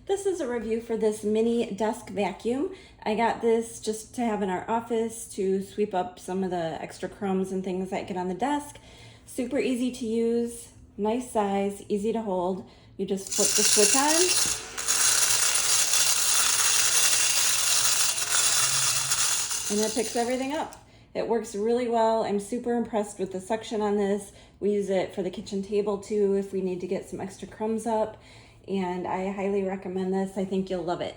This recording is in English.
This is a review for this mini desk vacuum. I got this just to have in our office to sweep up some of the extra crumbs and things that get on the desk. Super easy to use, nice size, easy to hold. You just flip the switch on. And it picks everything up. It works really well. I'm super impressed with the suction on this. We use it for the kitchen table too if we need to get some extra crumbs up. And I highly recommend this. I think you'll love it.